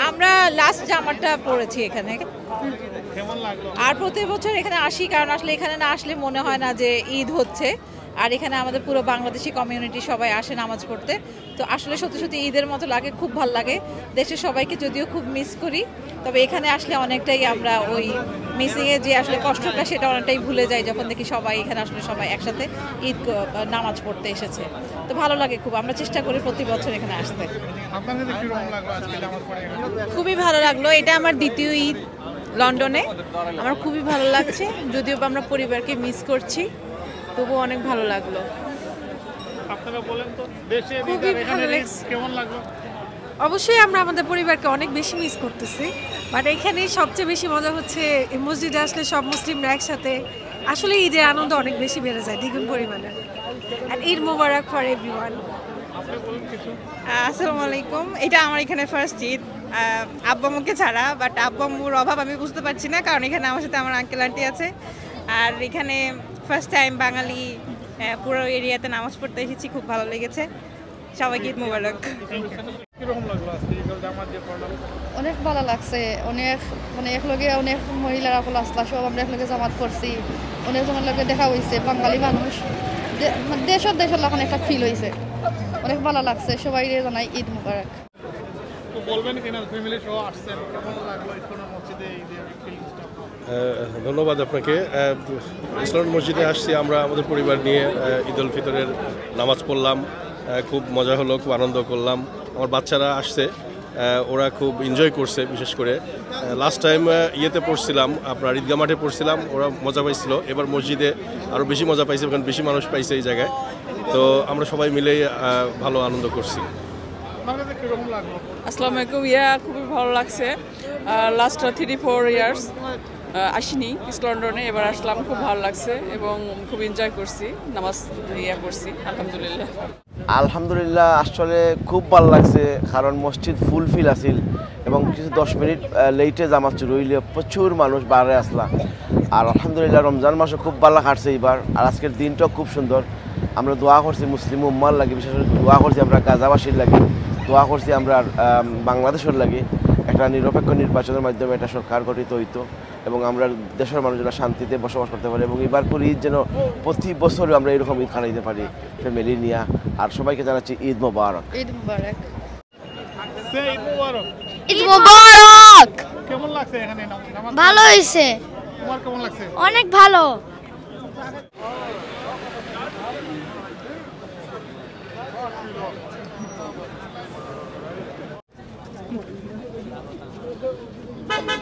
আমরা লাস্ট জামাটা পড়েছি এখানে। আর প্রতি বছর এখানে আসি, কারণ আসলে এখানে না আসলে মনে হয় না যে ঈদ হচ্ছে। আর এখানে আমাদের পুরো বাংলাদেশি কমিউনিটি সবাই আসে নামাজ পড়তে। তো আসলে সত্যি সত্যি ঈদের মতো লাগে, খুব ভালো লাগে। দেশের সবাইকে যদিও খুব মিস করি, তবে এখানে আসলে অনেকটাই আমরা ওই মিসিংয়ে যে আসলে কষ্টটা সেটা অনেকটাই ভুলে যাই যখন দেখি সবাই এখানে আসলে সবাই একসাথে ঈদ নামাজ পড়তে এসেছে। তো ভালো লাগে খুব। আমরা চেষ্টা করি প্রতি বছর এখানে আসতে। খুবই ভালো লাগলো। এটা আমার দ্বিতীয় ঈদ লন্ডনে। আমার খুবই ভালো লাগছে, যদিও আমরা পরিবারকে মিস করছি, তবুও অনেক ভালো লাগলো। আপনারা বলেন তো, দেশে কেমন লাগলো? অবশ্যই আমরা আমাদের পরিবারকে অনেক বেশি মিস করতেছি, বাট এখানে সবচেয়ে বেশি মজা হচ্ছে এই মসজিদে আসলে সব মুসলিমরা একসাথে। আসলে ঈদের আনন্দ অনেক বেশি বেড়ে যায় দ্বিগুণ পরিমাণে। আর ঈদ মোবারক ফর এভরিওয়ান। আসসালামু আলাইকুম। এটা আমার এখানে ফার্স্ট ঈদ আব্বু আম্মুকে ছাড়া, বাট আব্বু আম্মুর অভাব আমি বুঝতে পারছি না, কারণ এখানে আমার সাথে আমার আঙ্কেল আন্টি আছে। আর এখানে ফার্স্ট টাইম বাঙালি পুরো এরিয়াতে নামাজ পড়তে এসেছি, খুব ভালো লেগেছে। সবাইকে ঈদ মোবারক। অনেক ভালো লাগছে, অনেক মানে একলগে অনেক মহিলারা আসলা, সব আমরা একলগে জামাত করছি, অনেক জনের লগে দেখা হয়েছে। বাঙালি মানুষ দেশের এখন একটা ফিল হয়েছে, অনেক ভালো লাগছে। সবাই জানাই ঈদ মুবারক। ধন্যবাদ আপনাকে। ইসলাম মসজিদে আসছি আমরা আমাদের পরিবার নিয়ে, ঈদ উল ফিতরের নামাজ পড়লাম, খুব মজা হলো, খুব আনন্দ করলাম। আমার বাচ্চারা আসছে, ওরা খুব এনজয় করছে। বিশেষ করে লাস্ট টাইম ইয়েতে পড়ছিলাম, আপনার ঈদগাহ মাঠে পড়ছিলাম, ওরা মজা পাইছিল। এবার মসজিদে আরও বেশি মজা পাইছে, কারণ বেশি মানুষ পাইছে এই জায়গায়। তো আমরা সবাই মিলেই ভালো আনন্দ করছি। আসসালামু আলাইকুম। খুবই ভালো লাগছে। লাস্ট 3-4 ইয়ার্স আসিনি ইস্ট লন্ডনে, এবার আসলাম, খুব ভালো লাগছে এবং খুব এনজয় করছি, নামাজ করছি। আলহামদুলিল্লাহ। আলহামদুলিল্লাহ, আসলে খুব ভালো লাগছে, কারণ মসজিদ ফুল ফিল আছিল এবং কিছু 10 মিনিট লেটে জামাত শুরু হইলে প্রচুর মানুষ বাইরে আসলা। আর আলহামদুলিল্লাহ রমজান মাসও খুব ভালো কাটছে এবার। আর আজকের দিনটাও খুব সুন্দর। আমরা দোয়া করছি মুসলিম উম্মার লাগে, বিশেষ করে দোয়া করছি আমরা গাজাবাসীর লাগে, দোয়া করছি আমরা বাংলাদেশের লাগে একটা নিরপেক্ষ নির্বাচনের মাধ্যমে একটা সরকার গঠিত হইতো এবং আমরা দেশের মানুষরা শান্তিতে বসবাস করতে পারি। এবং এবার করে ঈদ যেন প্রতি বছরও আমরা এরকম ঈদ কাটাইতে পারি ফ্যামিলি নিয়ে। আর সবাইকে জানাচ্ছি ঈদ মোবারক। ঈদ মুবারক। ঈদ মোবারক। কেমন লাগছে এখানে? ভালো হয়েছে। তোমার কেমন লাগছে? অনেক ভালো। Thank you.